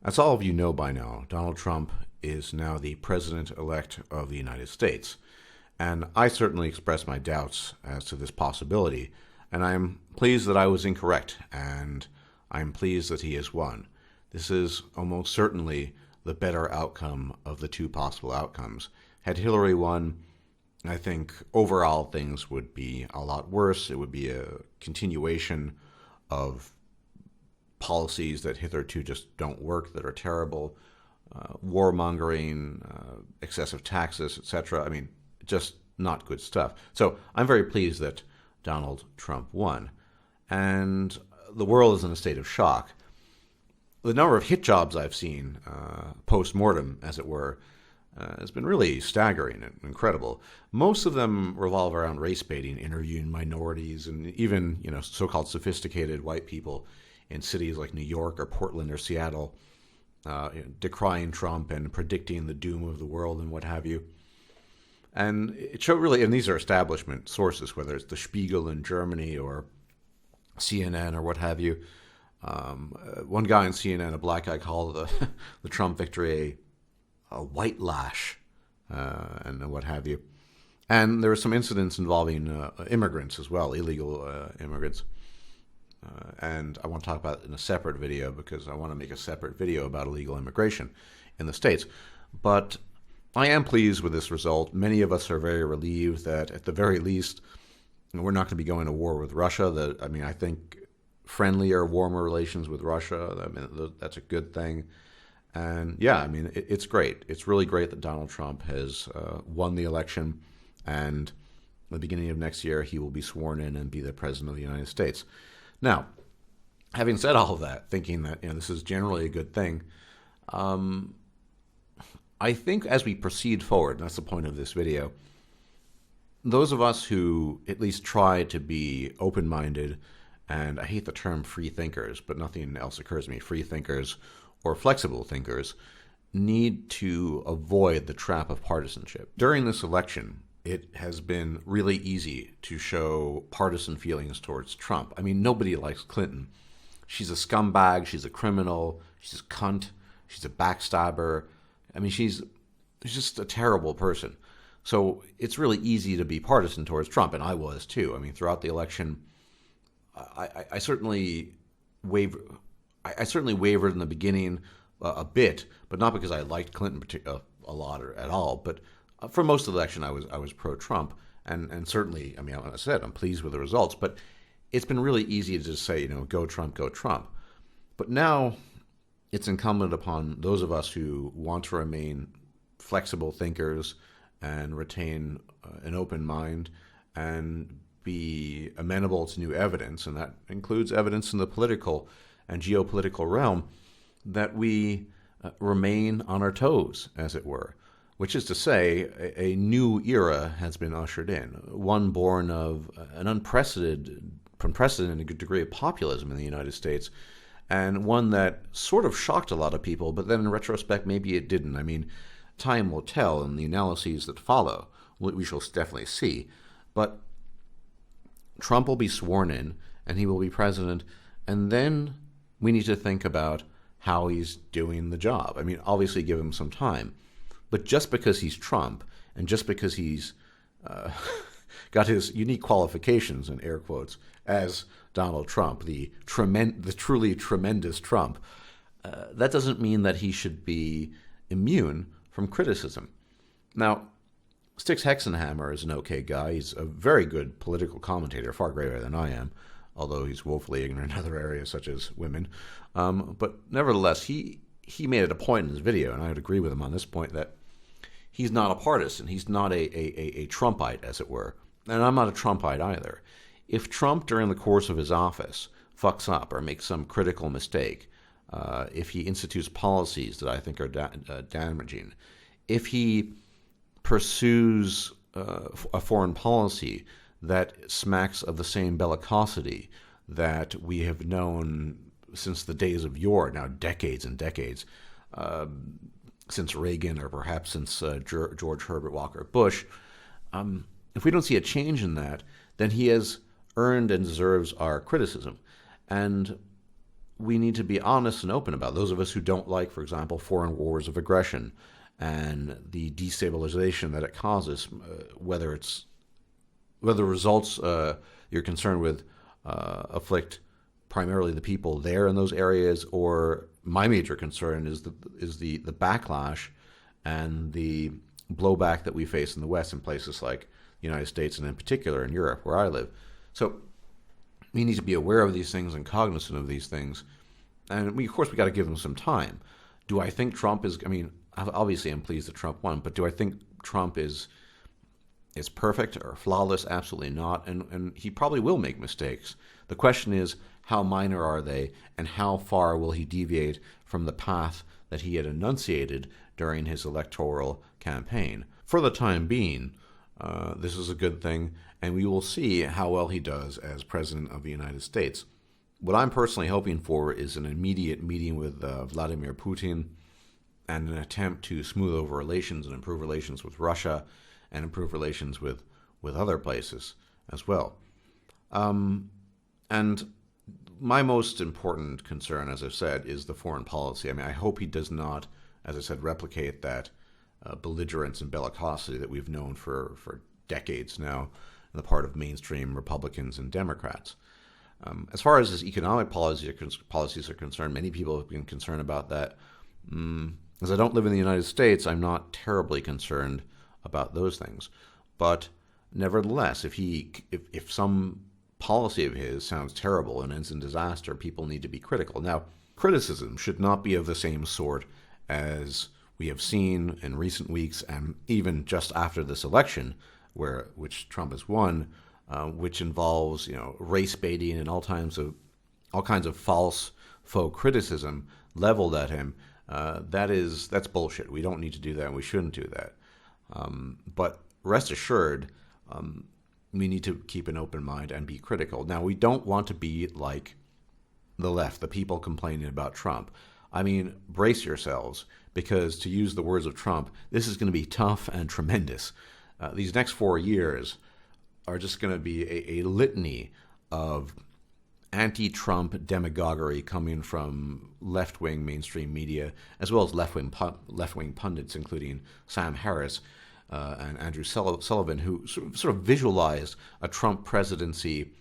As all of you know by now, Donald Trump is now the president-elect of the United States. And I certainly expressed my doubts as to this possibility, and I'm pleased that I was incorrect, and I'm pleased that he has won. This is almost certainly the better outcome of the two possible outcomes. Had Hillary won, I think overall things would be a lot worse. It would be a continuation of policies that hitherto just don't work, that are terrible, warmongering, excessive taxes, etc. I mean, just not good stuff. So I'm very pleased that Donald Trump won. And the world is in a state of shock. The number of hit jobs I've seen, post-mortem, as it were, has been really staggering and incredible. Most of them revolve around race baiting, interviewing minorities, and even, so-called sophisticated white people in cities like New York or Portland or Seattle, decrying Trump and predicting the doom of the world and what have you. And it showed really, and these are establishment sources, whether it's the Spiegel in Germany or CNN or what have you. One guy on CNN, a black guy, called the Trump victory a white lash, and what have you. And there were some incidents involving immigrants as well, illegal immigrants. And I want to talk about it in a separate video because I want to make a separate video about illegal immigration in the States. But I am pleased with this result. Many of us are very relieved that at the very least, we're not going to be going to war with Russia. I think friendlier, warmer relations with Russia, that's a good thing. And yeah, it's great. It's really great that Donald Trump has won the election, and at the beginning of next year, he will be sworn in and be the president of the United States. Now, having said all of that, thinking that this is generally a good thing, I think as we proceed forward, and that's the point of this video, those of us who at least try to be open-minded, and I hate the term free thinkers, but nothing else occurs to me, free thinkers or flexible thinkers, need to avoid the trap of partisanship. During this election, it has been really easy to show partisan feelings towards Trump. Nobody likes Clinton. She's a scumbag, she's a criminal, she's a cunt, she's a backstabber. She's just a terrible person. So it's really easy to be partisan towards Trump, and I was too. Throughout the election, I certainly wavered. I certainly wavered in the beginning a bit, but not because I liked Clinton a lot or at all. But for most of the election, I was pro-Trump, and certainly, like I said, I'm pleased with the results. But it's been really easy to just say, go Trump, go Trump. But now it's incumbent upon those of us who want to remain flexible thinkers and retain an open mind and be amenable to new evidence, and that includes evidence in the political and geopolitical realm, that we remain on our toes, as it were, which is to say a new era has been ushered in, one born of an unprecedented degree of populism in the United States, and one that sort of shocked a lot of people, but then in retrospect, maybe it didn't. Time will tell in the analyses that follow. We shall definitely see. But Trump will be sworn in, and he will be president, and then we need to think about how he's doing the job. Obviously give him some time. But just because he's Trump, and just because he's got his unique qualifications, in air quotes, as Donald Trump, the truly tremendous Trump, that doesn't mean that he should be immune from criticism. Now, Styx Hexenhammer is an okay guy. He's a very good political commentator, far greater than I am, although he's woefully ignorant in other areas such as women. But nevertheless, he made it a point in his video, and I would agree with him on this point, that he's not a partisan. He's not a Trumpite, as it were. And I'm not a Trumpite either. If Trump, during the course of his office, fucks up or makes some critical mistake, if he institutes policies that I think are damaging, if he pursues a foreign policy that smacks of the same bellicosity that we have known since the days of yore, now decades and decades, since Reagan or perhaps since George Herbert Walker Bush, if we don't see a change in that, then he has earned and deserves our criticism. And we need to be honest and open about. Those of us who don't like, for example, foreign wars of aggression and the destabilization that it causes, whether results you're concerned with afflict primarily the people there in those areas, or my major concern is the backlash and the blowback that we face in the West in places like the United States and in particular in Europe, where I live. So we need to be aware of these things and cognizant of these things. And of course, we got to give them some time. Do I think Trump is, obviously I'm pleased that Trump won, but do I think Trump is perfect or flawless? Absolutely not. And he probably will make mistakes. The question is, how minor are they, and how far will he deviate from the path that he had enunciated during his electoral campaign? For the time being, this is a good thing, and we will see how well he does as President of the United States. What I'm personally hoping for is an immediate meeting with Vladimir Putin and an attempt to smooth over relations and improve relations with Russia and improve relations with other places as well. And my most important concern, as I've said, is the foreign policy. I hope he does not, as I said, replicate that belligerence and bellicosity that we've known for decades now on the part of mainstream Republicans and Democrats. As far as his economic policies are concerned, many people have been concerned about that. As I don't live in the United States, I'm not terribly concerned about those things. But nevertheless, if some policy of his sounds terrible and ends in disaster, people need to be critical. Now, criticism should not be of the same sort as we have seen in recent weeks, and even just after this election, which Trump has won, which involves race baiting and all kinds of false faux criticism leveled at him. That's bullshit. We don't need to do that, and we shouldn't do that. But rest assured, we need to keep an open mind and be critical. Now, we don't want to be like the left, the people complaining about Trump. Brace yourselves, because to use the words of Trump, this is going to be tough and tremendous. These next 4 years are just going to be a litany of anti-Trump demagoguery coming from left-wing mainstream media, as well as left-wing pundits, including Sam Harris and Andrew Sullivan, who sort of visualized a Trump presidency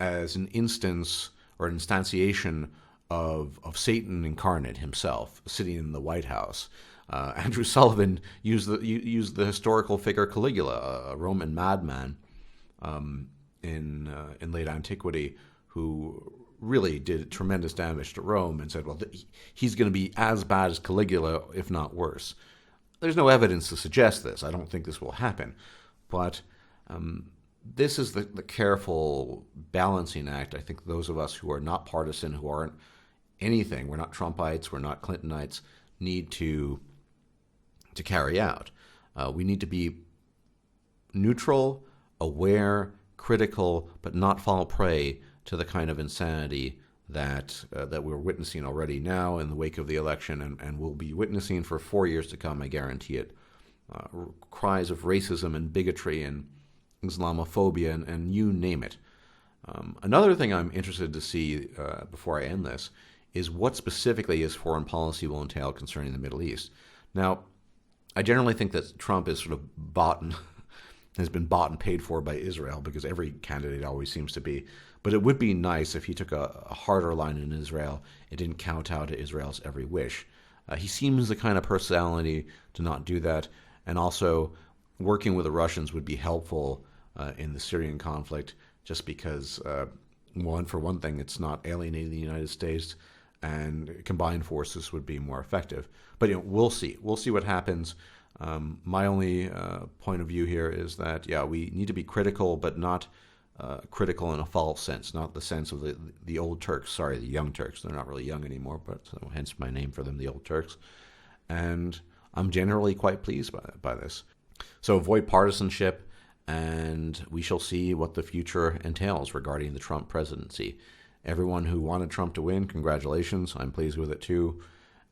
as an instance or an instantiation of Satan incarnate himself, sitting in the White House. Andrew Sullivan used the historical figure Caligula, a Roman madman in late antiquity, who really did tremendous damage to Rome, and said, well, he's going to be as bad as Caligula, if not worse. There's no evidence to suggest this. I don't think this will happen. But this is the careful balancing act I think those of us who are not partisan, who aren't anything, we're not Trumpites, we're not Clintonites, need to carry out. We need to be neutral, aware, critical, but not fall prey to the kind of insanity that we're witnessing already now in the wake of the election, and will be witnessing for 4 years to come, I guarantee it. Cries of racism and bigotry and Islamophobia and you name it. Another thing I'm interested to see before I end this is what specifically his foreign policy will entail concerning the Middle East. Now, I generally think that Trump is sort of has been bought and paid for by Israel, because every candidate always seems to be. But it would be nice if he took a harder line in Israel and didn't kowtow to Israel's every wish. He seems the kind of personality to not do that. And also, working with the Russians would be helpful in the Syrian conflict, just because, for one thing, it's not alienating the United States, and combined forces would be more effective. But we'll see. We'll see what happens. My only point of view here is that, we need to be critical, but not critical in a false sense, not the sense of the old Turks. Sorry, the young Turks. They're not really young anymore, but hence my name for them, the old Turks. And I'm generally quite pleased by this. So avoid partisanship, and we shall see what the future entails regarding the Trump presidency. Everyone who wanted Trump to win, congratulations. I'm pleased with it too.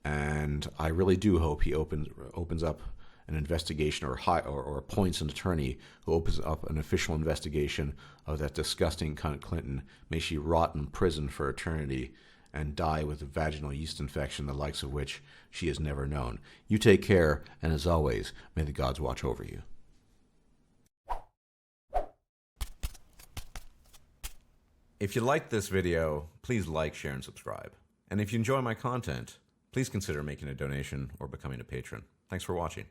And I really do hope he opens up an investigation or appoints an attorney who opens up an official investigation of that disgusting cunt Clinton. May she rot in prison for eternity, and die with a vaginal yeast infection the likes of which she has never known. You take care, and as always, may the gods watch over you. If you liked this video, please like, share, and subscribe. And if you enjoy my content, please consider making a donation or becoming a patron. Thanks for watching.